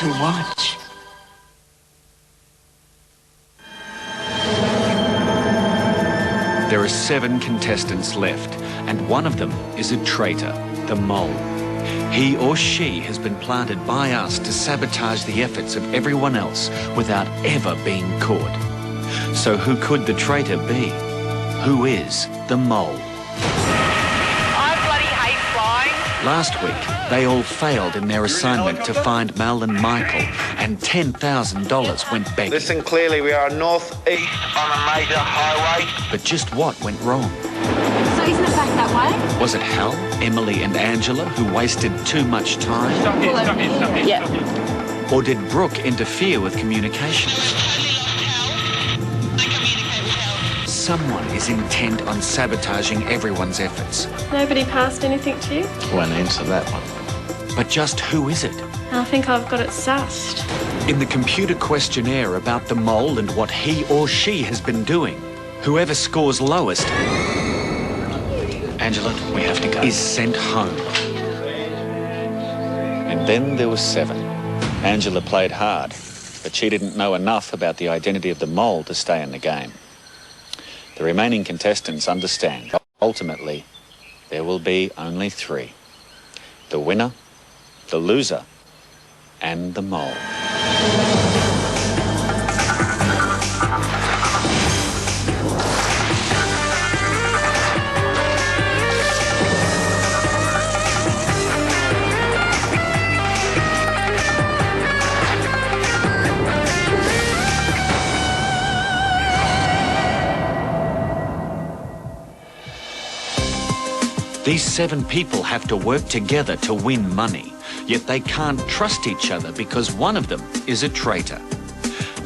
to watch. There are 7 contestants left, and one of them is a traitor, the mole. He or she has been planted by us to sabotage the efforts of everyone else without ever being caught. So who could the traitor be? Who is the mole? I bloody hate flying. Last week, they all failed in their assignment to find Mel and Michael, and $10,000 went begging. Listen clearly, we are north-east on a major highway. But just what went wrong? So isn't it back that way? Was it Hal, Emily and Angela who wasted too much time? Stop here. Yeah. Or did Brooke interfere with communications? Someone is intent on sabotaging everyone's efforts. Nobody passed anything to you? Won't answer that one. But just who is it? I think I've got it sussed. In the computer questionnaire about the mole and what he or she has been doing, whoever scores lowest, Angela, we have to go, is sent home. And then there was 7. Angela played hard, but she didn't know enough about the identity of the mole to stay in the game. The remaining contestants understand. Ultimately, there will be only 3. The winner, the loser, and the mole. These 7 people have to work together to win money, yet they can't trust each other because one of them is a traitor.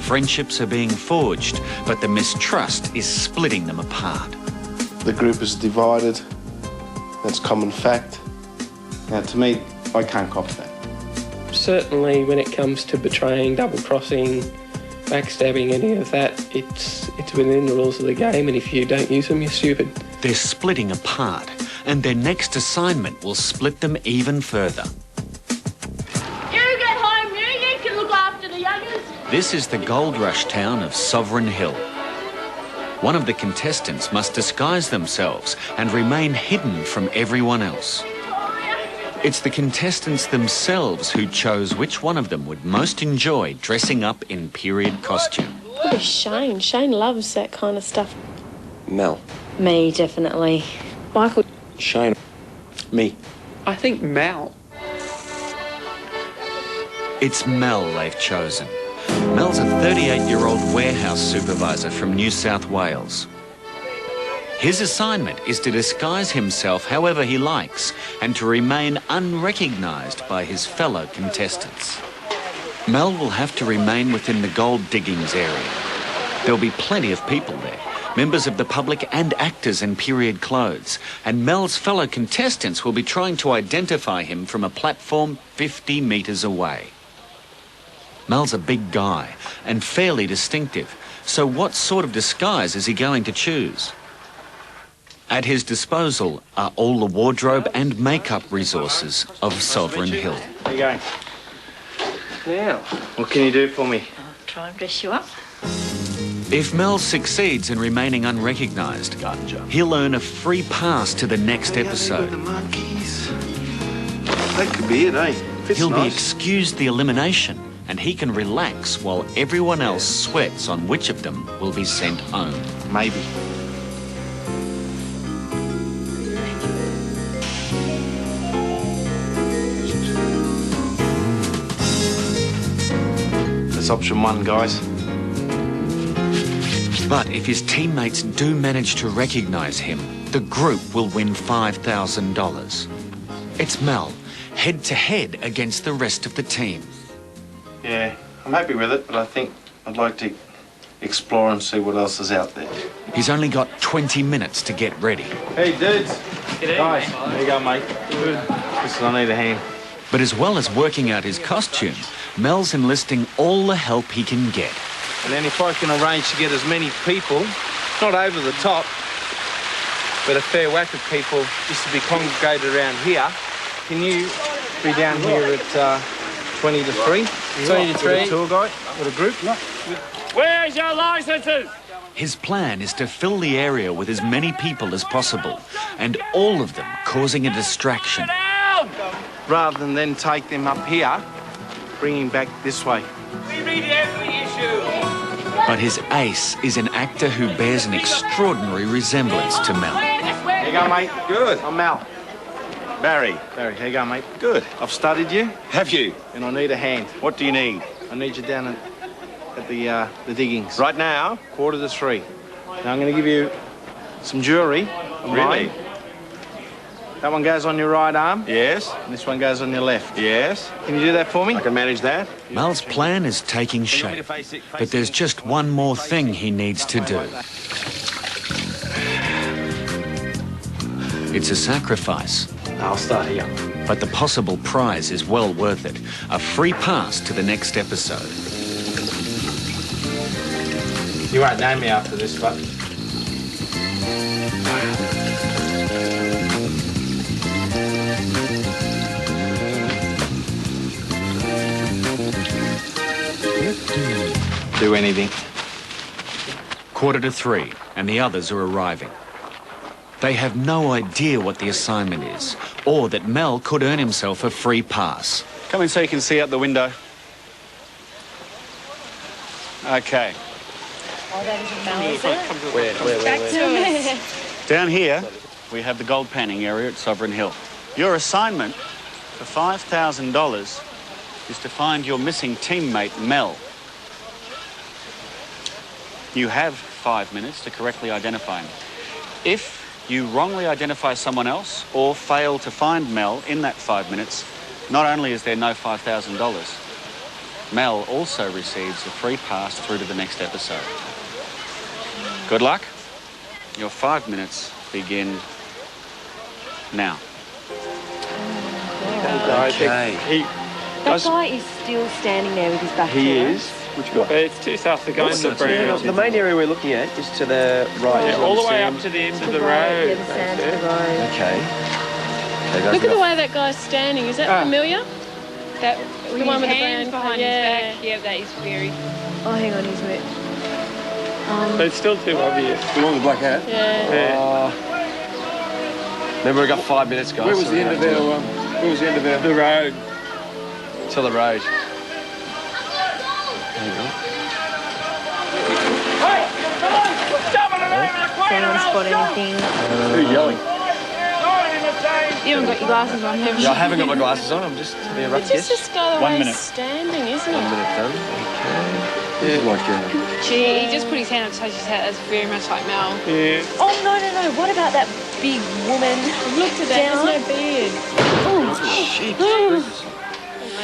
Friendships are being forged, but the mistrust is splitting them apart. The group is divided. That's common fact. Now, to me, I can't cop that. Certainly when it comes to betraying, double-crossing, backstabbing, any of that, it's within the rules of the game, and if you don't use them, you're stupid. They're splitting apart, and their next assignment will split them even further. You get home, you can look after the youngers. This is the gold rush town of Sovereign Hill. One of the contestants must disguise themselves and remain hidden from everyone else. It's the contestants themselves who chose which one of them would most enjoy dressing up in period costume. Probably Shane. Shane loves that kind of stuff. Mel. Me, definitely. Michael. Shane. Me. I think Mel. It's Mel they've chosen. Mel's a 38-year-old warehouse supervisor from New South Wales. His assignment is to disguise himself however he likes and to remain unrecognised by his fellow contestants. Mel will have to remain within the gold diggings area. There'll be plenty of people there, members of the public and actors in period clothes, and Mel's fellow contestants will be trying to identify him from a platform 50 metres away. Mel's a big guy and fairly distinctive, so what sort of disguise is he going to choose? At his disposal are all the wardrobe and makeup resources of Sovereign Hill. How you going? Now, What can you do for me? I'll try and dress you up. If Mel succeeds in remaining unrecognised, he'll earn a free pass to the next episode. The monkeys. That could be it, eh? He'll be excused the elimination, and he can relax while everyone else sweats on which of them will be sent home. Maybe. That's option 1, guys. But if his teammates do manage to recognise him, the group will win $5,000. It's Mel, head-to-head against the rest of the team. Yeah, I'm happy with it, but I think I'd like to explore and see what else is out there. He's only got 20 minutes to get ready. Hey, dudes. Guys, there you go, mate. Good. Listen, I need a hand. But as well as working out his costume, Mel's enlisting all the help he can get. And then if I can arrange to get as many people, not over the top, but a fair whack of people just to be congregated around here, can you be down here at 20 to 3. 20 to 3. With a tour guide, with a group. Where's your licenses? His plan is to fill the area with as many people as possible, and all of them causing a distraction. Down! Rather than then take them up here, bring him back this way. We read every issue. But his ace is an actor who bears an extraordinary resemblance to Mel. Here you go, mate. Good. I'm Mal. Barry. Barry, here you go, mate. Good. I've studied you, Have you? and I need a hand. What do you need? I need you down at the diggings. Right now? 2:45. Now I'm going to give you some jewellery of Really? mine. That one goes on your right arm, Yes. and this one goes on your left. Yes. Can you do that for me? I can manage that. Mel's plan is taking shape, but there's just one more thing he needs to do. It's a sacrifice, I'll start here. but the possible prize is well worth it. A free pass to the next episode. You won't know me after this, but... Do anything. 2:45, and the others are arriving. They have no idea what the assignment is, or that Mel could earn himself a free pass. Come in so you can see out the window. Okay. Where? Down here, we have the gold panning area at Sovereign Hill. Your assignment for $5,000 is to find your missing teammate, Mel. You have 5 minutes to correctly identify him. If you wrongly identify someone else or fail to find Mel in that 5 minutes, not only is there no $5,000, Mel also receives a free pass through to the next episode. Good luck. Your 5 minutes begin now. Okay. That guy is still standing there with his back to us. Which guy? It's too south to go in the brown. The main area we're looking at is to the right. Yeah, all the way up to the end of the road. Yeah, the sand of the road. Okay. Look at the way that guy's standing. Is that familiar? That The one with the hands brown behind yeah. his back. Yeah, that is very. Oh, hang on, he's wet. But it's still too obvious. The one with the black hat? Yeah. Remember, we got 5 minutes, guys. Where was the end of our? Where was the end of our? The road. Till the road. Does anyone spot anything? Who are yelling? You haven't got your glasses on, have you? Yeah, I haven't got my glasses on. I'm just being a rough It's just guess. this guy the 1 way minute. he's standing, isn't 1 it? minute done. Okay. Yeah, like Gee, he just put his hand up to touch his head. That's very much like Mel. Yeah. Oh, no. What about that big woman? Look at that, Down. there's no beard.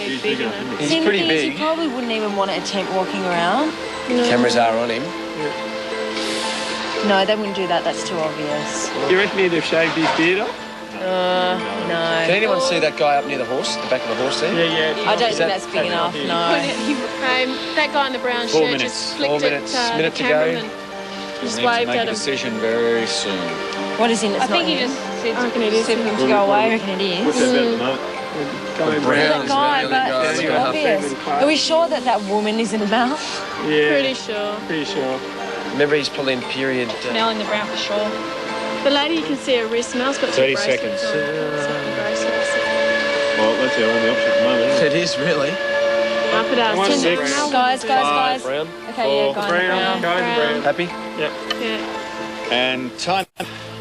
He's big enough. He's pretty You big. probably wouldn't even want to attempt walking around. Cameras are on him. No, they wouldn't do that. That's too obvious. You reckon he'd have shaved his beard off? Can No. anyone see that guy up near the horse, the back of the horse there? Yeah. I don't Is think that- that's big enough, no. That guy in the brown 4 shirt minutes. just flicked 4 at minutes, the minute to go. cameraman. Just waved at him. decision very soon. What is in it? I think he just said, I reckon it is. said for him to go I away. reckon it is. What's that about at the moment? Going Brown. brown. That guy, Really but guy. it's too Yeah. obvious. Are we sure that that woman isn't Mel? Yeah. Pretty sure. Pretty sure. Remember, he's pulling period. Mel in the brown for sure. The lady, you can see her wrist. Mel's got 30 two bracelets seconds. on. Second bracelets. Well, that's our only option at the moment. Isn't it? It is really. Up it up. 1-6. Guys. Brown. Okay, yeah, go on. Brown. Going brown. Happy? Yeah. And time.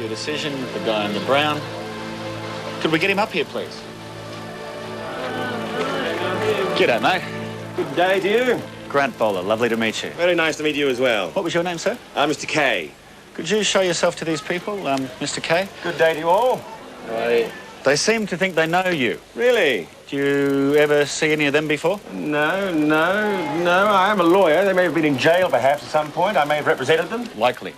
Your decision, the guy in the brown. Could we get him up here, please? G'day, mate. Good day to you. Grant Bowler, lovely to meet you. Very nice to meet you as well. What was your name, sir? Mr. K. Could you show yourself to these people, Mr. K? Good day to you all. They seem to think they know you. Really? Do you ever see any of them before? No. I am a lawyer. They may have been in jail perhaps at some point. I may have represented them. Likely.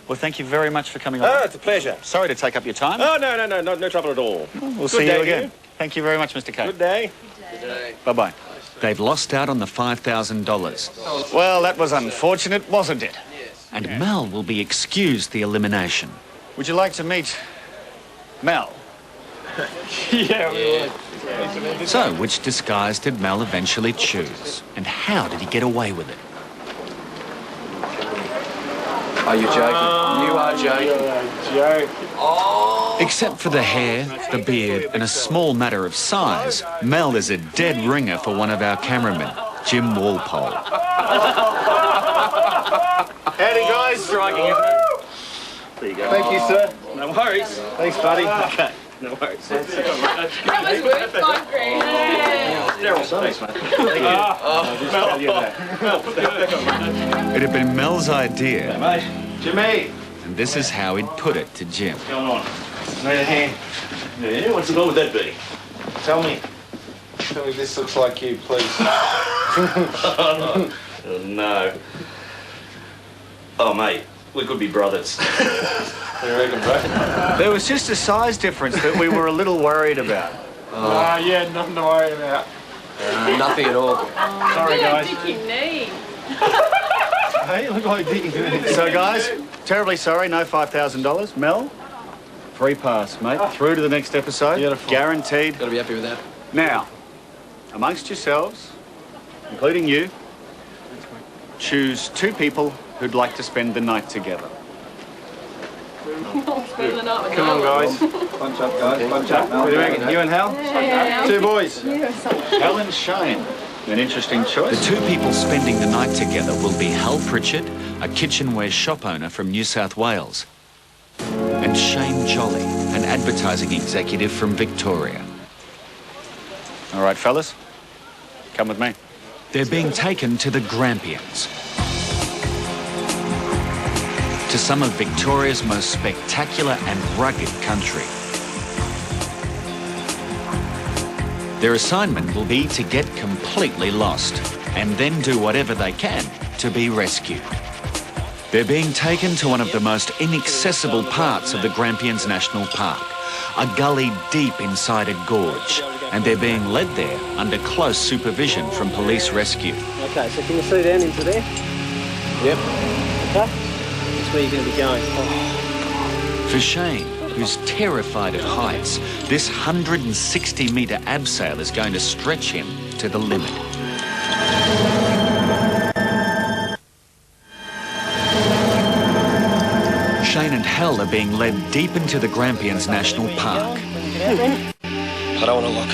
Well, thank you very much for coming Oh, on. it's a pleasure. Sorry to take up your time. Oh, no trouble at all. We'll see day you to again. you. Thank you very much, Mr. K. Good day. Bye-bye. They've lost out on the $5,000. Well, that was unfortunate, wasn't it? And Mel will be excused the elimination. Would you like to meet Mel? Yeah, we would. So, which disguise did Mel eventually choose? And how did he get away with it? Are you joking? You are joking. Except for the hair, the beard, and a small matter of size, Mel is a dead ringer for one of our cameramen, Jim Walpole. Howdy, guys. Striking, isn't it? There you go. Thank you, sir. No worries. Thanks, buddy. Okay. No worries. That was worth 5 grand. Thanks, mate. It had been Mel's idea, Mate. Jimmy. and this is how he'd put it to Jim. What's going on? Need a hand. Yeah, what's the goal with that, Betty? Tell me. Tell me this looks like you, please. Oh, no. Oh, mate, we could be brothers. You reckon, bro? There was just a size difference that we were a little worried about. Yeah, nothing to worry about. Nothing at all. Sorry, guys. Dicky knee. Hey, you look like Dicky. So, guys, terribly sorry, no $5,000. Mel, free pass, mate. Through to the next episode. Beautiful. Guaranteed. Gotta be happy with that. Now, amongst yourselves, including you, choose 2 people who'd like to spend the night together. Spend the night with Come on, guys. Punch up, guys. Punch up. What do you reckon? You and Hal? Yeah. 2 boys. Hal and Shane. An interesting The choice. 2 people spending the night together will be Hal Pritchard, a kitchenware shop owner from New South Wales, and Shane Jolly, an advertising executive from Victoria. All right, fellas, come with me. They're being taken to the Grampians, to some of Victoria's most spectacular and rugged country. Their assignment will be to get completely lost and then do whatever they can to be rescued. They're being taken to one of the most inaccessible parts of the Grampians National Park, a gully deep inside a gorge, and they're being led there under close supervision from police rescue. Okay, so can you see down into there? Yep. Okay. That's where you're going to be going. For Shane, who's terrified of heights, this 160-metre abseil is going to stretch him to the limit. Shane and Hal are being led deep into the Grampians National Park. I don't want to look.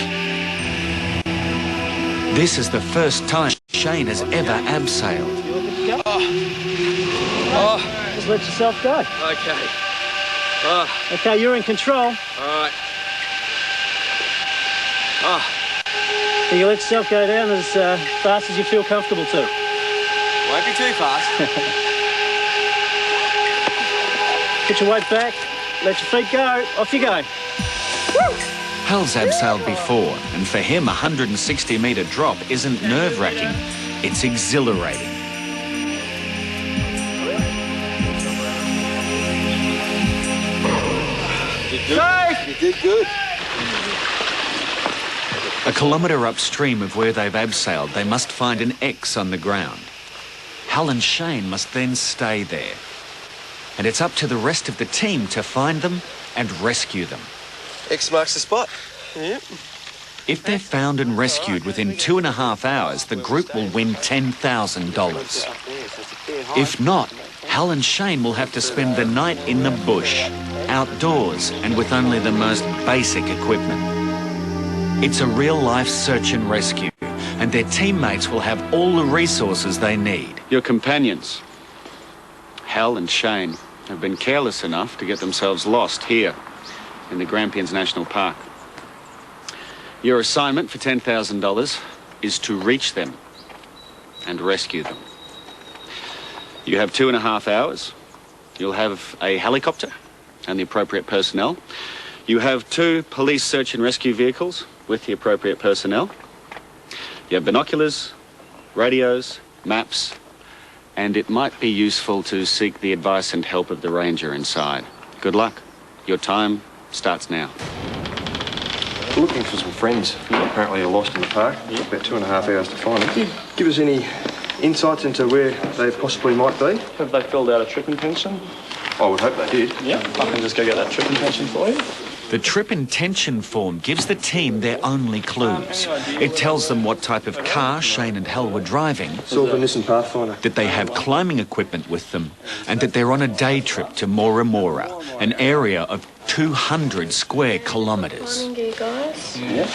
This is the first time Shane has ever abseiled. Just let yourself go. Okay. Okay, you're in control. All right. You can let yourself go down as fast as you feel comfortable to. Won't be too fast. Put your weight back, let your feet go, off you go. Hal's abseiled before, and for him, a 160-metre drop isn't nerve-wracking, it's exhilarating. You did good. A kilometre upstream of where they've abseiled, they must find an X on the ground. Hal and Shane must then stay there. And it's up to the rest of the team to find them and rescue them. X marks the spot. Yep. If they're found and rescued within 2.5 hours, the group will win $10,000. If not, Hal and Shane will have to spend the night in the bush, outdoors, and with only the most basic equipment. It's a real-life search and rescue, and their teammates will have all the resources they need. Your companions, Hal and Shane, have been careless enough to get themselves lost here in the Grampians National Park. Your assignment for $10,000 is to reach them and rescue them. You have 2.5 hours. You'll have a helicopter and the appropriate personnel. You have 2 police search and rescue vehicles with the appropriate personnel. You have binoculars, radios, maps, and it might be useful to seek the advice and help of the ranger inside. Good luck. Your time starts now. Looking for some friends who apparently are lost in the park. About 2.5 hours to find them. Give us any insights into where they possibly might be? Have they filled out a trip intention? I would hope they did. Yeah, I can just go get that trip intention for you. The trip intention form gives the team their only clues. It tells them what type of car Shane and Hal were driving, Silver Nissan Pathfinder. that they have climbing equipment with them, and that they're on a day trip to Mora Mora, an area of 200 square kilometres. Morning, you guys. Yeah.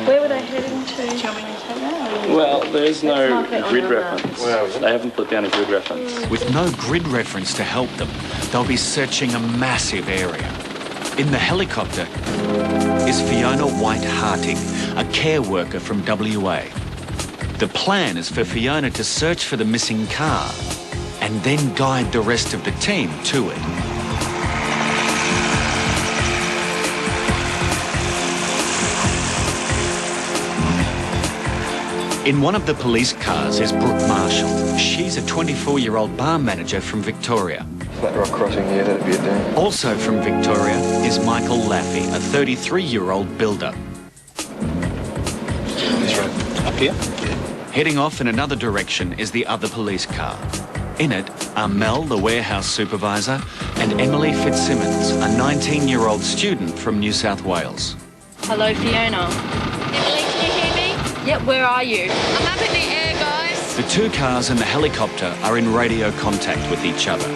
Where were they heading to? Well, there's no Mark it on grid the map. reference. They haven't put down a grid reference. With no grid reference to help them, they'll be searching a massive area. In the helicopter is Fiona White-Hartig, a care worker from WA. The plan is for Fiona to search for the missing car and then guide the rest of the team to it. In one of the police cars is Brooke Marshall. She's a 24-year-old bar manager from Victoria. That rock crossing here, that'd be a dam. Also from Victoria is Michael Laffey, a 33-year-old builder. This road. Up here? Heading off in another direction is the other police car. In it are Mel, the warehouse supervisor, and Emily Fitzsimmons, a 19-year-old student from New South Wales. Hello, Fiona. Emily, can you hear me? Yep, where are you? I'm up in the air, guys. The two cars and the helicopter are in radio contact with each other.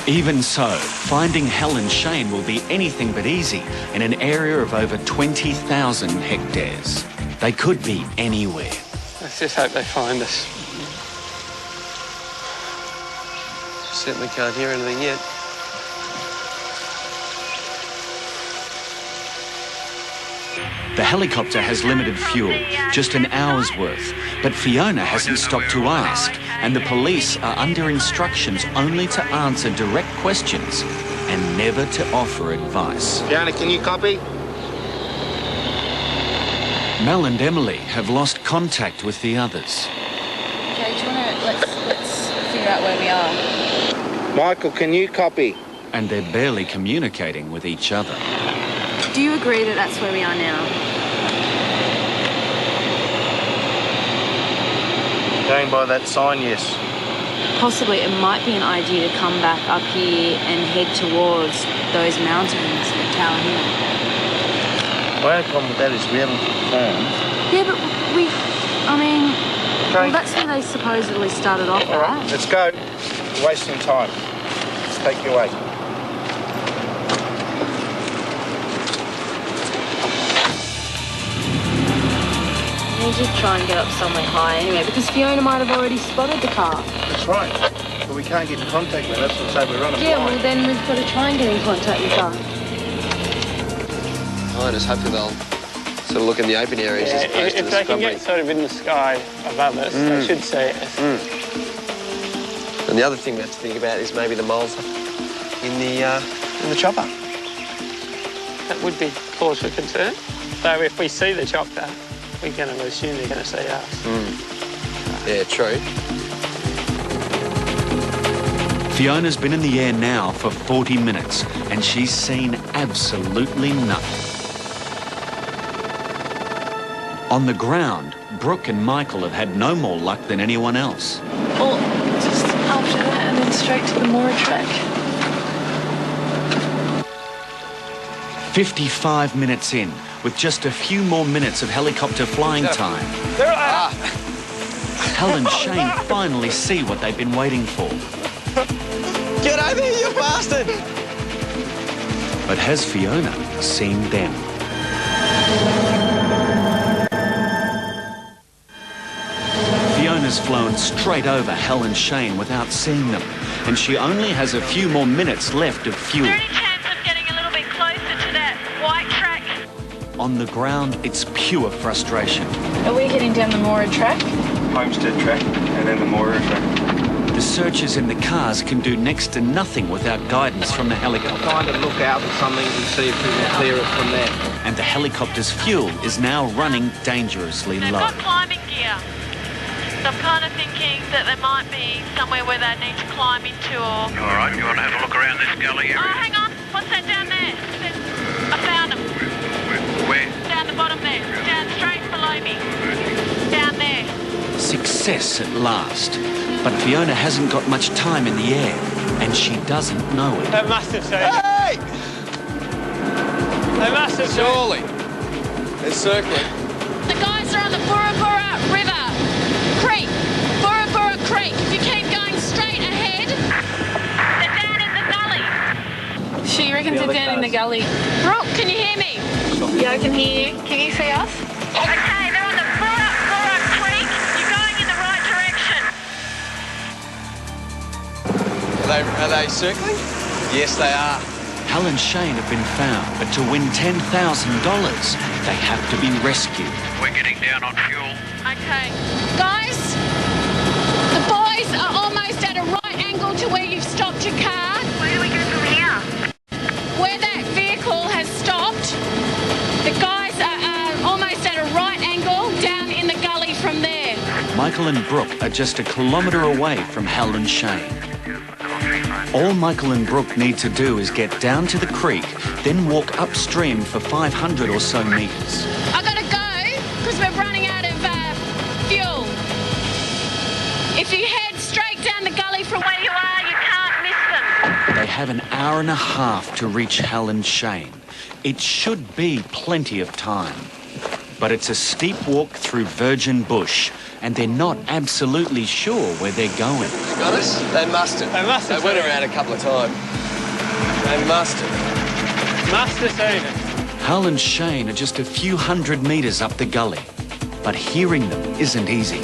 Even so, finding Hal and Shane will be anything but easy in an area of over 20,000 hectares. They could be anywhere. Let's just hope they find us. Certainly can't hear anything yet. The helicopter has limited fuel, just an hour's worth, but Fiona hasn't stopped to ask, and the police are under instructions only to answer direct questions and never to offer advice. Fiona, can you copy? Mel and Emily have lost contact with the others. Okay, do you want to... Let's figure out where we are. Michael, can you copy? And they're barely communicating with each other. Do you agree that that's where we are now? Going by that sign, yes. Possibly it might be an idea to come back up here and head towards those mountains at Tower Hill. My only problem with that is we haven't confirmed. Yeah, but well, that's where they supposedly started off All right, at. let's go. We're wasting time. Let's take you away. We need to try and get up somewhere high anyway, because Fiona might have already spotted the car. That's right. But we can't get in contact with her. That's what say we're running Yeah, blind. well then we've got to try and get in contact with her. I just hope they'll sort of look in the open areas as opposed to if the they can scrubbery. get sort of in the sky above us, they should see us. And the other thing we have to think about is maybe the moles in the chopper. That would be cause for concern. So if we see the chopper, we're going to assume they're going to see us. Yeah, true. Fiona's been in the air now for 40 minutes and she's seen absolutely nothing. On the ground, Brooke and Michael have had no more luck than anyone else. Well, just after that and then straight to the Mora track. 55 minutes in, with just a few more minutes of helicopter flying time. Hal and Shane finally see what they've been waiting for. Get over here, you bastard! But has Fiona seen them? Fiona's flown straight over Hal and Shane without seeing them, and she only has a few more minutes left of fuel. Is there any chance of getting a little bit closer to that white track? On the ground, it's pure frustration. Are we heading down the Mora track? Homestead track and then the Mora track. The searchers in the cars can do next to nothing without guidance from the helicopter. Kind of look out for something and see if we can clear it from there. And the helicopter's fuel is now running dangerously They've low. got climbing gear. So I'm kind of thinking that there might be somewhere where they need to climb into or... All right, you want to have a look around this gully area? Oh, hang on. What's that down there? I found them. Where? Down the bottom there. Down straight below me. Down there. Success at last. But Fiona hasn't got much time in the air, and she doesn't know it. That must have seen us. Hey! They must have. Surely. They're circling. The guys are on the Burra River Creek. Burra Creek. If you keep going straight ahead, they're down in the gully. She reckons they're down in the gully. Brooke, can you hear me? Yeah, I can hear you. Can you see us? Okay, they're on the Burra Creek. You're going in the right direction. Are they circling? Yes, they are. Hal and Shane have been found, but to win $10,000, they have to be rescued. We're getting down on fuel. Okay. Guys, the boys are almost at a right angle to where you've stopped your car. Where do we go from here? Where that vehicle has stopped, the guys are almost at a right angle down in the gully from there. Michael and Brooke are just a kilometre away from Hal and Shane. All Michael and Brooke need to do is get down to the creek, then walk upstream for 500 or so metres. I gotta go because we're running out of fuel. If you head straight down the gully from where you are, you can't miss them. They have an hour and a half to reach Hal and Shane. It should be plenty of time. But it's a steep walk through virgin bush, and they're not absolutely sure where they're going. They got us? They must have. They must have. They went around a couple of times. They must have. Must have seen it. Hal and Shane are just a few hundred metres up the gully, but hearing them isn't easy.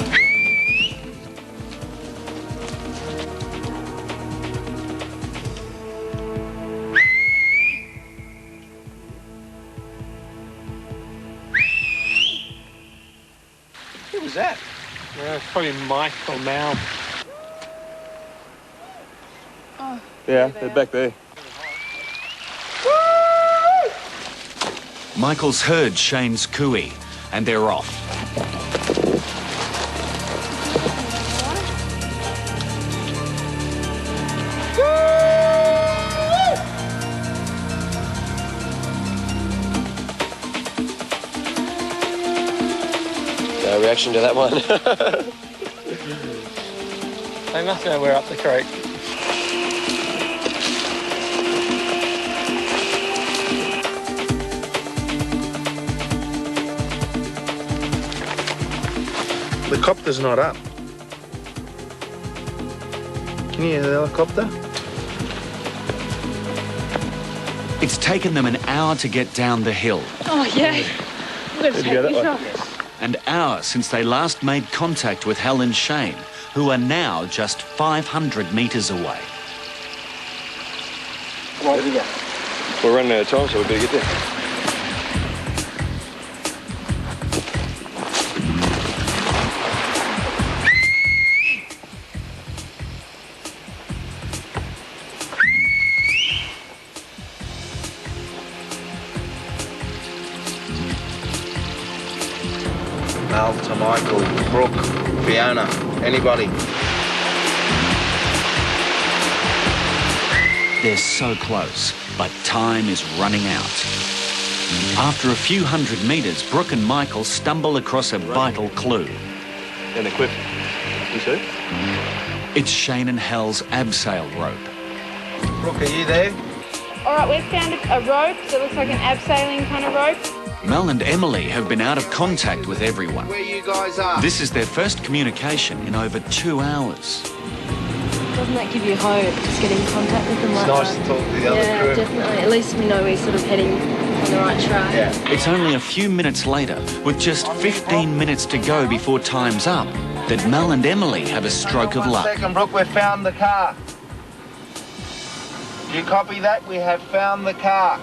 Who was that? It's probably Mike or Mal. Yeah, they're back there. Michael's heard Shane's cooey, and they're off. No reaction to that one. They must know we're up the creek. The helicopter's not up. Can you hear the helicopter? It's taken them an hour to get down the hill. Oh, yeah. Did you go that way? An hour since they last made contact with Hal and Shane, who are now just 500 metres away. We're running out of time, so we better get there. Mal to Michael, Brooke, Fiona, anybody. They're so close, but time is running out. After a few hundred metres, Brooke and Michael stumble across a vital clue. And equipped. You see? It's Shane and Hal's abseil rope. Brooke, are you there? All right, we've found a rope that looks like an abseiling kind of rope. Mel and Emily have been out of contact with everyone. Where you guys are? This is their first communication in over 2 hours. Doesn't that give you hope, just getting in contact with them like It's nice that? to talk to the other Yeah, crew. definitely. At least we know we're sort of heading on the right track. Yeah. It's only a few minutes later, with just 15 minutes to go before time's up, that Mel and Emily have a stroke of luck. 1 second, Brooke, we've found the car. Do you copy that? We have found the car.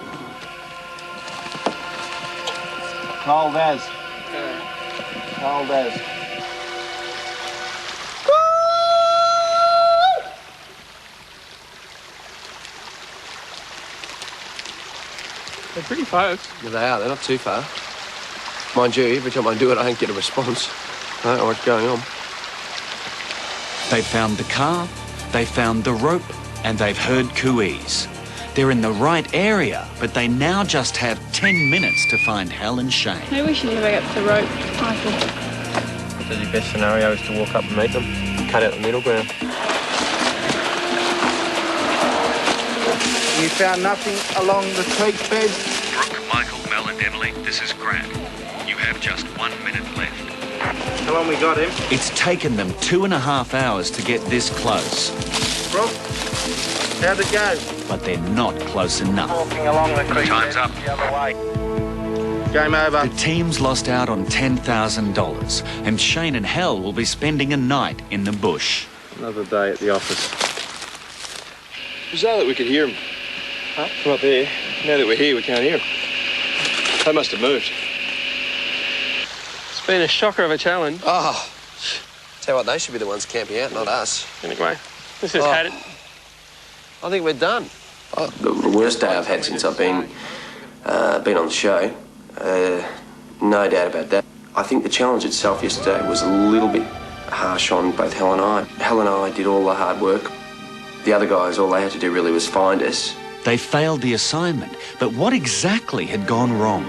Hold as. Hold as. They're pretty close. Yeah, they are. They're not too far. Mind you, every time I do it, I don't get a response. I don't know what's going on. They found the car, they found the rope, and they've heard cooeys. They're in the right area, but they now just have 10 minutes to find Hal and Shane. Maybe we should go back up to the rope, Michael. So the best scenario is to walk up and meet them, cut out the middle ground. You found nothing along the creek bed? Brooke, Michael, Mel and Emily, this is Grant. You have just 1 minute left. How long we got him? It's taken them 2.5 hours to get this close. Bro, how'd it go? But they're not close enough. Walking along the creek. Time's up. The other way. Game over. The team's lost out on $10,000, and Shane and Hal will be spending a night in the bush. Another day at the office. Bizarre that we could hear them. Huh? From up there. Now that we're here, we can't hear them. They must have moved. It's been a shocker of a challenge. Oh, tell you what, they should be the ones camping out, not us. Anyway, this has had it. I think we're done. The worst day I've had since I've been on the show. No doubt about that. I think the challenge itself yesterday was a little bit harsh on both Hal and I. Hal and I did all the hard work. The other guys, all they had to do really was find us. They failed the assignment, but what exactly had gone wrong?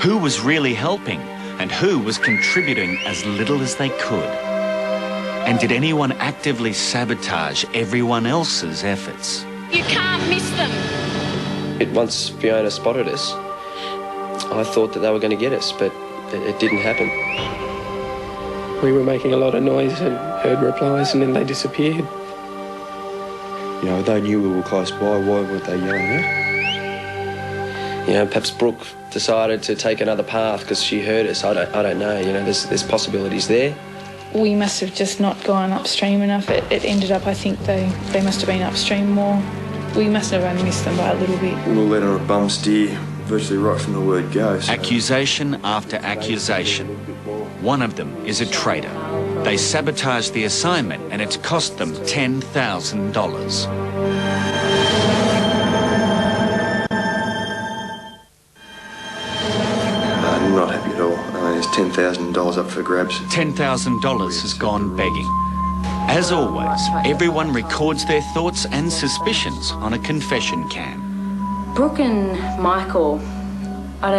Who was really helping, and who was contributing as little as they could? And did anyone actively sabotage everyone else's efforts? You can't miss them. Once Fiona spotted us, I thought that they were going to get us, but it didn't happen. We were making a lot of noise and heard replies, and then they disappeared. You know, they knew we were close by. Why weren't they yelling out? You know, perhaps Brooke decided to take another path because she heard us. I don't know. You know, there's possibilities there. We must have just not gone upstream enough. It ended up, I think they must have been upstream more. We must have only missed them by a little bit. We were led on a bum steer virtually right from the word go. So. Accusation after accusation. One of them is a traitor. They sabotaged the assignment and it's cost them $10,000. Not happy at all. There's $10,000 up for grabs. $10,000 has gone begging. As always, everyone records their thoughts and suspicions on a confession cam. Brooke and Michael, I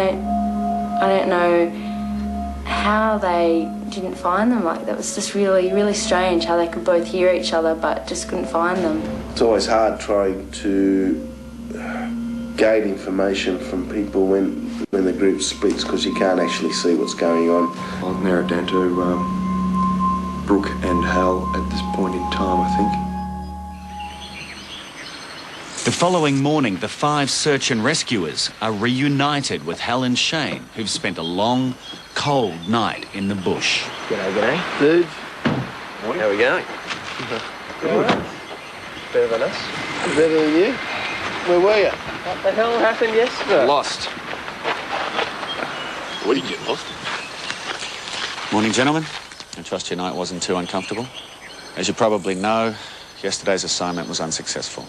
don't know how they didn't find them. Like, that was just really, really strange how they could both hear each other but just couldn't find them. It's always hard trying to gain information from people when the group splits because you can't actually see what's going on. I'll narrow it down to Brooke and Hal at this point in time, I think. The following morning, the 5 search and rescuers are reunited with Hal and Shane, who've spent a long, cold night in the bush. G'day. Dude. How are we going? Good. Better than us? Better than you? Where were you? What the hell happened yesterday? Lost. Where did you get lost? Morning, gentlemen. I trust your night wasn't too uncomfortable. As you probably know, yesterday's assignment was unsuccessful.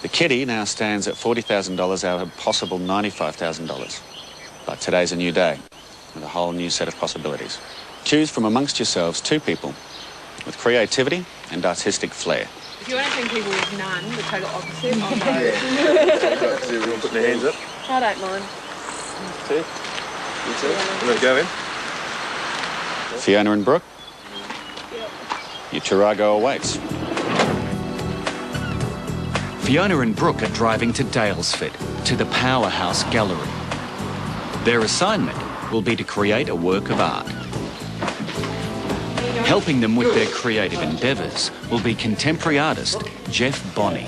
The kitty now stands at $40,000 out of a possible $95,000. But today's a new day, with a whole new set of possibilities. Choose from amongst yourselves 2 people with creativity and artistic flair. If you want to bring people with none, the total opposite, I'll go. Is everyone putting their hands up? I don't mind. 2? You 2? You want to go in? Fiona and Brooke? Yep. Your Turago awaits. Fiona and Brooke are driving to Dalesford, to the Powerhouse Gallery. Their assignment will be to create a work of art. Helping them with their creative endeavours will be contemporary artist Jeff Bonney.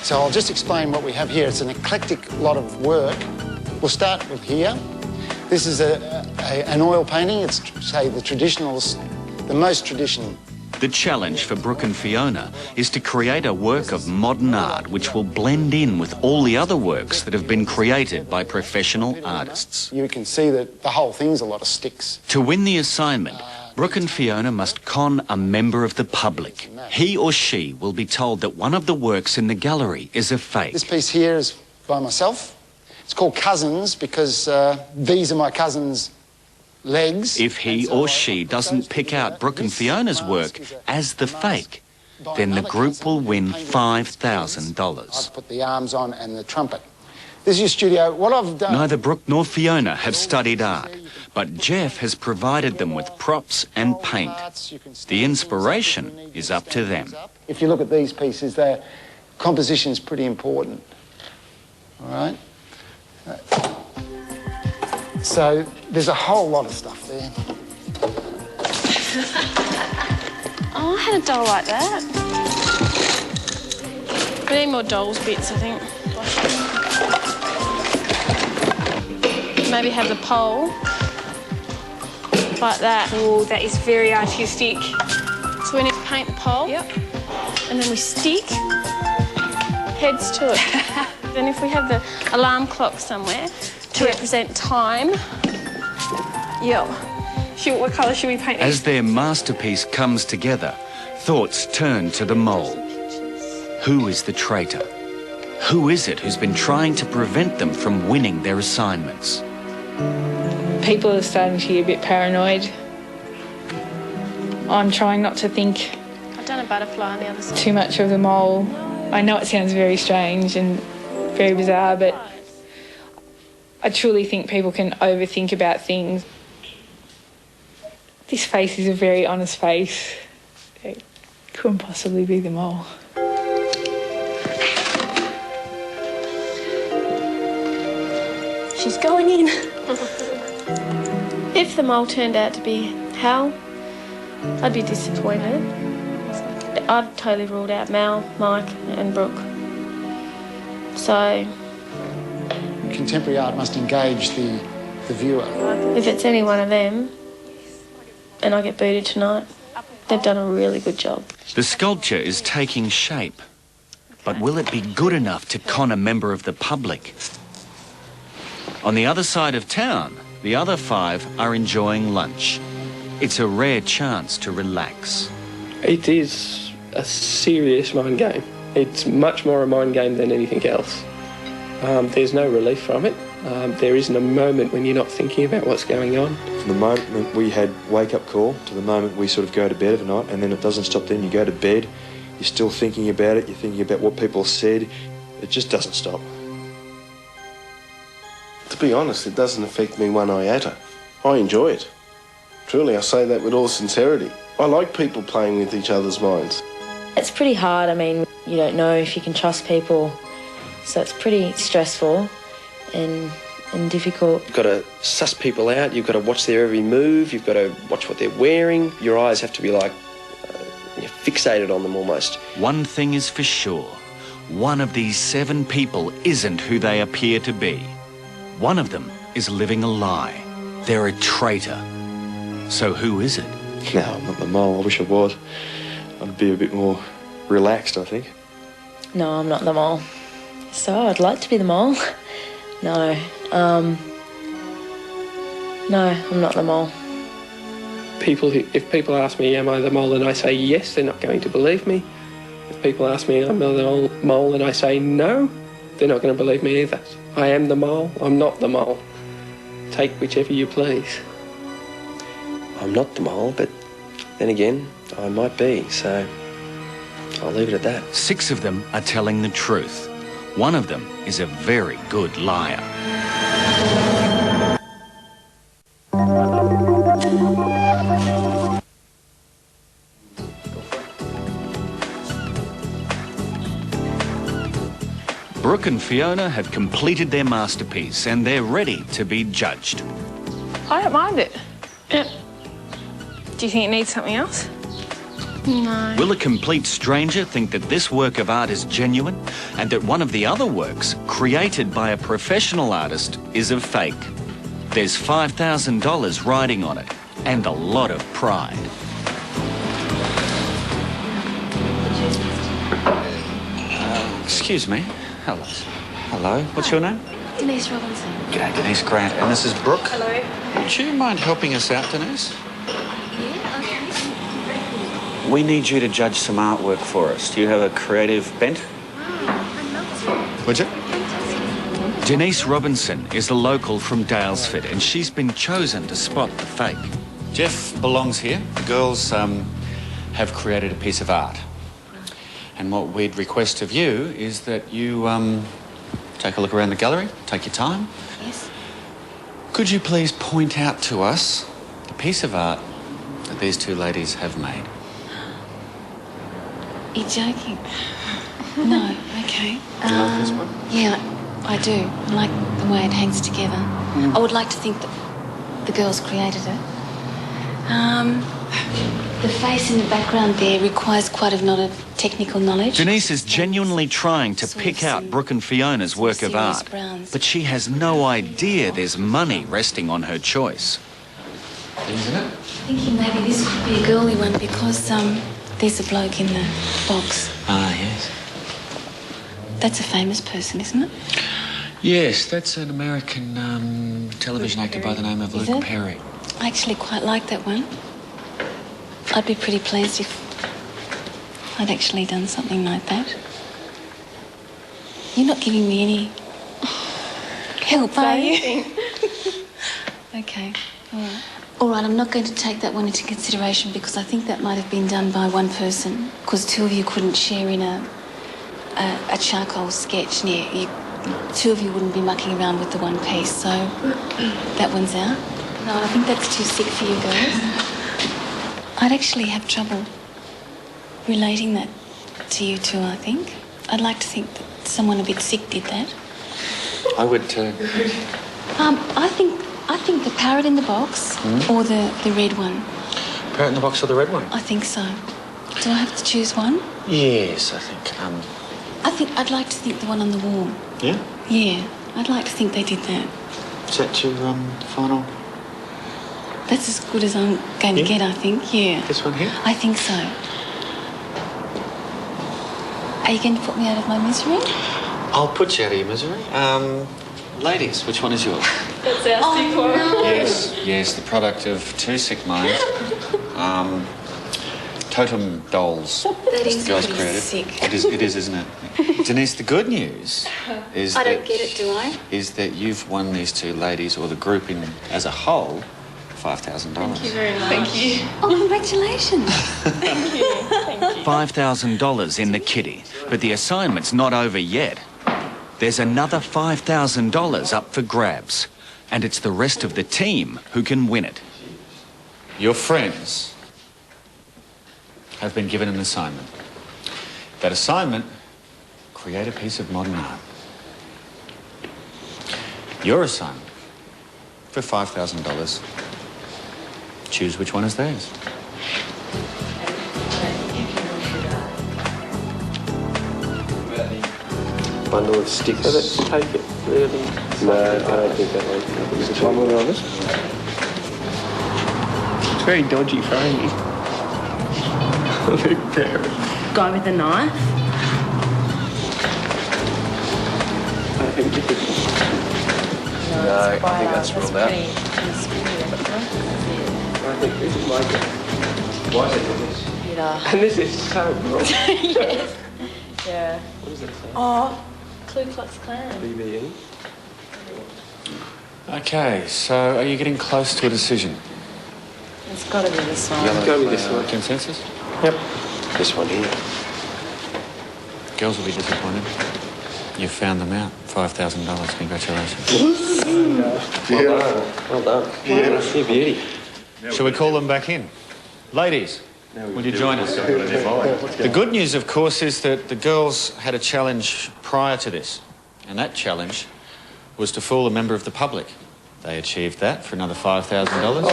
So I'll just explain what we have here. It's an eclectic lot of work. We'll start with here. This is an oil painting. It's, say, the most traditional. The challenge for Brooke and Fiona is to create a work of modern art which will blend in with all the other works that have been created by professional artists. You can see that the whole thing's a lot of sticks. To win the assignment, Brooke and Fiona must con a member of the public. He or she will be told that one of the works in the gallery is a fake. This piece here is by myself. It's called Cousins because these are my cousins' legs. If he or she doesn't pick out Brooke and Fiona's work as the fake, then the group will win $5,000. I've put the arms on and the trumpet. This is your studio. What I've done... Neither Brooke nor Fiona have studied art, but Jeff has provided them with props and paint. The inspiration is up to them. If you look at these pieces, their composition's pretty important. All right? So there's a whole lot of stuff there. Oh, I had a doll like that. We need more dolls bits, I think. Maybe have the pole like that. Oh, that is very artistic. So we need to paint the pole. Yep. And then we stick heads to it. Then if we have the alarm clock somewhere to represent time. Yep. What colour should we paint? As their masterpiece comes together, thoughts turn to the mole. Who is the traitor? Who is it who's been trying to prevent them from winning their assignments? People are starting to get a bit paranoid. I'm trying not to think I've done a butterfly on the other side. too much of the mole. I know it sounds very strange and very bizarre, but I truly think people can overthink about things. This face is a very honest face. It couldn't possibly be the mole. She's going in. If the mole turned out to be Hal, I'd be disappointed. I've totally ruled out Mel, Mike and Brooke. So Contemporary art must engage the viewer. if it's any one of them and I get booted tonight, they've done a really good job. The sculpture is taking shape, but will it be good enough to con a member of the public? On the other side of town, the other 5 are enjoying lunch. It's a rare chance to relax. It is a serious mind game. It's much more a mind game than anything else. There's no relief from it. There isn't a moment when you're not thinking about what's going on. From the moment we had wake-up call to the moment we sort of go to bed every night, and then it doesn't stop then. You go to bed, you're still thinking about it, you're thinking about what people said. It just doesn't stop. To be honest, it doesn't affect me one iota. I enjoy it. Truly, I say that with all sincerity. I like people playing with each other's minds. It's pretty hard. I mean, you don't know if you can trust people, so it's pretty stressful and difficult. You've got to suss people out, you've got to watch their every move, you've got to watch what they're wearing. Your eyes have to be like you're fixated on them almost. One thing is for sure. One of these 7 people isn't who they appear to be. One of them is living a lie. They're a traitor. So who is it? No, I'm not the mole. I wish I was. I'd be a bit more relaxed, I think. No, I'm not the mole. So I'd like to be the mole. No, I'm not the mole. If people ask me, am I the mole, and I say yes, they're not going to believe me. If people ask me, am I the mole, and I say no, they're not going to believe me either. I am the mole, I'm not the mole. Take whichever you please. I'm not the mole, but then again, I might be, so I'll leave it at that. 6 of them are telling the truth. One of them is a very good liar. Brooke and Fiona have completed their masterpiece and they're ready to be judged. I don't mind it. Do you think it needs something else? No. Will a complete stranger think that this work of art is genuine and that one of the other works, created by a professional artist, is a fake? There's $5,000 riding on it and a lot of pride. Excuse me. Hello. Hello. What's your name? Denise Robinson. G'day, Denise Grant. And this is Brooke. Hello. Would you mind helping us out, Denise? Yeah, okay. We need you to judge some artwork for us. Do you have a creative bent? Would you? Denise Robinson is a local from Dalesford and she's been chosen to spot the fake. Jeff belongs here. The girls have created a piece of art. And what we'd request of you is that you take a look around the gallery, take your time. Yes. Could you please point out to us the piece of art that these 2 ladies have made? You're joking? No, okay. Do you like this one? Yeah, I do. I like the way it hangs together. I would like to think that the girls created it. The face in the background there requires quite a lot of technical knowledge. Denise is genuinely trying to pick out Brooke and Fiona's work of art, but she has no idea there's money resting on her choice. Isn't it? Thinking maybe this could be a girly one because there's a bloke in the box. Ah, yes. That's a famous person, isn't it? Yes, that's an American television actor by the name of Luke Perry. I actually quite like that one. I'd be pretty pleased if I'd actually done something like that. You're not giving me any help, are you? Okay, all right. All right, I'm not going to take that one into consideration because I think that might have been done by one person because two of you couldn't share in a charcoal sketch. Two of you wouldn't be mucking around with the one piece, so that one's out. No, I think that's too sick for you girls. I'd actually have trouble relating that to you two, I think. I'd like to think that someone a bit sick did that. I would too. I think the parrot in the box or the red one. Parrot in the box or the red one? I think so. Do I have to choose one? Yes, I think. I'd like to think the one on the wall. Yeah? Yeah, I'd like to think they did that. Is that your final? That's as good as I'm going to get, I think, yeah. This one here? I think so. Are you going to put me out of my misery? I'll put you out of your misery. Ladies, which one is yours? That's our sick one. Yes, the product of two sick minds. Totem dolls. That is girls pretty created. sick. It is, isn't it? Denise, the good news is I don't get it, do I? Is that you've won these two ladies, or the group as a whole, $5,000. Thank you very much. Thank you. Oh, congratulations. Thank you. Thank you. $5,000 in the kitty, but the assignment's not over yet. There's another $5,000 up for grabs, and it's the rest of the team who can win it. Your friends have been given an assignment. That assignment, create a piece of modern art. Your assignment, for $5,000, choose which one is theirs. Bundle of sticks. So let's take it really. No, I don't think that way. Is the time limit on this? It's very dodgy framing. Luke Perry. Guy with a knife. No, I think that's ruled out. I think this is my guess. Why is it this? Yeah. And this is so wrong. Yes. Yeah. What does it say? Oh, Ku Klux Klan. BBE? Okay, so are you getting close to a decision? It's got to be this one. It's got to be this one. Consensus? Yep. This one here. Girls will be disappointed. You've found them out. $5,000. Congratulations. Well done. Yeah. You're beauty. Shall we call them back in? Ladies, will you join us? The good news, of course, is that the girls had a challenge prior to this, and that challenge was to fool a member of the public. They achieved that for another $5,000.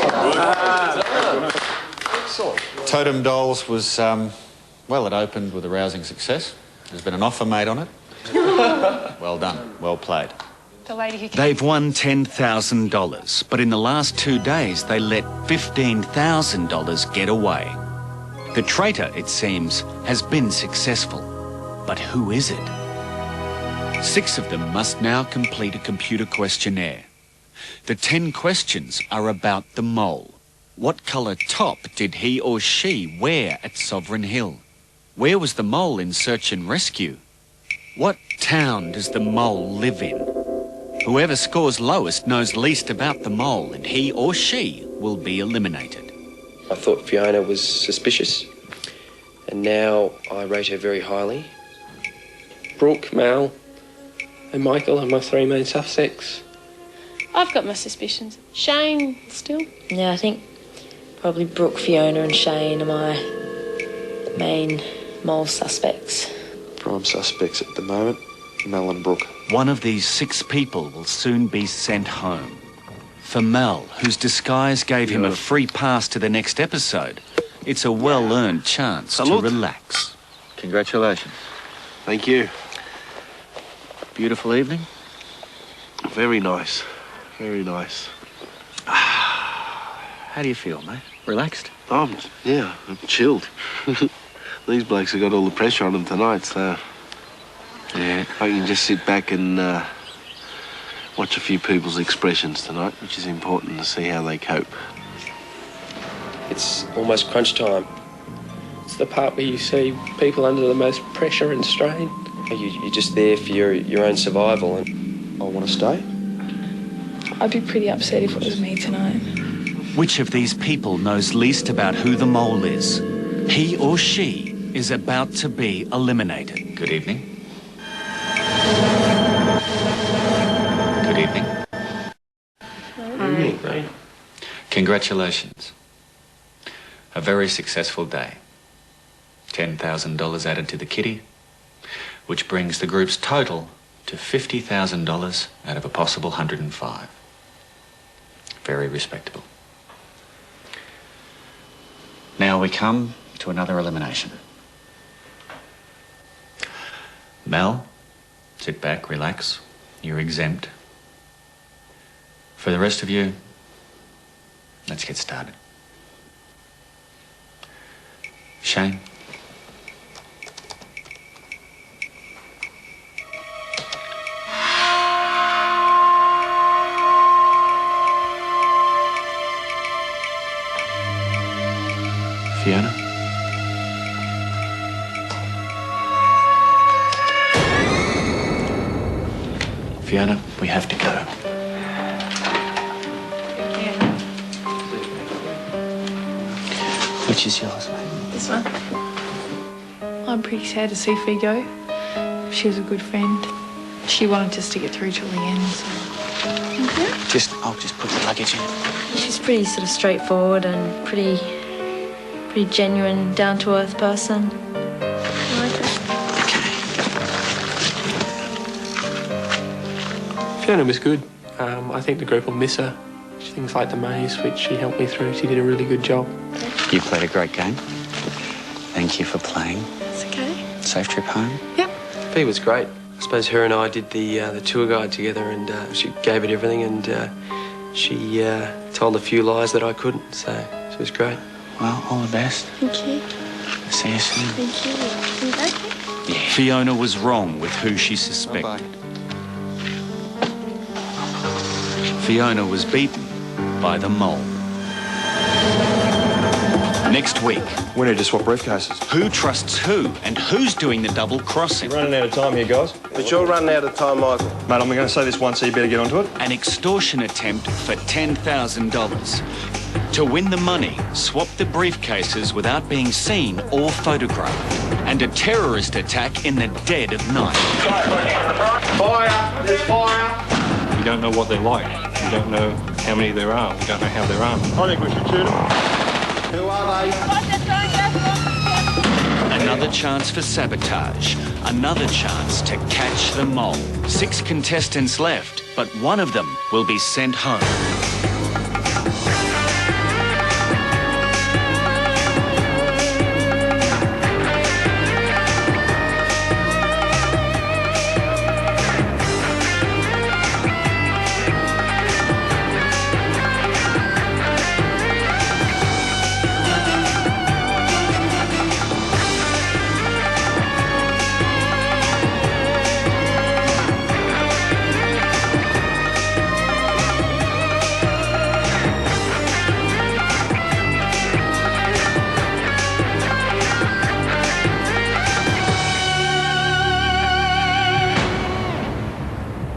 Totem Dolls was, well, it opened with a rousing success. There's been an offer made on it. Well done, well played. The lady who They've won $10,000, but in the last 2 days they let $15,000 get away. The traitor, it seems, has been successful. But who is it? 6 of them must now complete a computer questionnaire. The 10 questions are about the mole. What colour top did he or she wear at Sovereign Hill? Where was the mole in search and rescue? What town does the mole live in? Whoever scores lowest knows least about the mole, and he or she will be eliminated. I thought Fiona was suspicious, and now I rate her very highly. Brooke, Mal, and Michael are my 3 main suspects. I've got my suspicions. Shane, still? Yeah, I think probably Brooke, Fiona and Shane are my main mole suspects. Prime suspects at the moment, Mel and Brooke. One of these 6 people will soon be sent home. For Mel, whose disguise gave him a free pass to the next episode, it's a well-earned chance to relax. Congratulations. Thank you. Beautiful evening? Very nice. Very nice. How do you feel, mate? Relaxed? I'm chilled. These blokes have got all the pressure on them tonight, so... Yeah. I can just sit back and watch a few people's expressions tonight, which is important to see how they cope. It's almost crunch time. It's the part where you see people under the most pressure and strain. You're just there for your own survival, and I want to stay. I'd be pretty upset if it was me tonight. Which of these people knows least about who the mole is? He or she is about to be eliminated. Good evening. Good evening. Good evening. Congratulations. A very successful day. $10,000 added to the kitty, which brings the group's total to $50,000 out of a possible 105. Very respectable. Now we come to another elimination. Mel, sit back, relax. You're exempt. For the rest of you, let's get started. Shane. Fiona? Fiona, we have to go. Which is yours, mate? This one. I'm pretty sad to see Fee go. She was a good friend. She wanted us to get through till the end, so... I'll just put the luggage in. She's pretty sort of straightforward and pretty genuine, down-to-earth person. I like her. Fiona was good. I think the group will miss her. Things like the maze, which she helped me through. She did a really good job. You played a great game. Thank you for playing. It's okay. Safe trip home? Yep. Fee was great. I suppose her and I did the tour guide together, and she gave it everything, and she told a few lies that I couldn't, so it was great. Well, all the best. Thank you. See you soon. Thank you. Are you okay? Yeah. Fiona was wrong with who she suspected. Bye-bye. Fiona was beaten by the mole. Next week, We need to swap briefcases. who trusts who and who's doing the double crossing? Running out of time here, guys. But you're running out of time, Michael. Mate, I'm going to say this once, so you better get onto it. An extortion attempt for $10,000. To win the money, swap the briefcases without being seen or photographed. And a terrorist attack in the dead of night. Fire! There's fire! You don't know what they're like. You don't know how many there are. You don't know how they're armed. I think we should shoot them. Who are they? Another chance for sabotage. Another chance to catch the mole. 6 contestants left, but one of them will be sent home.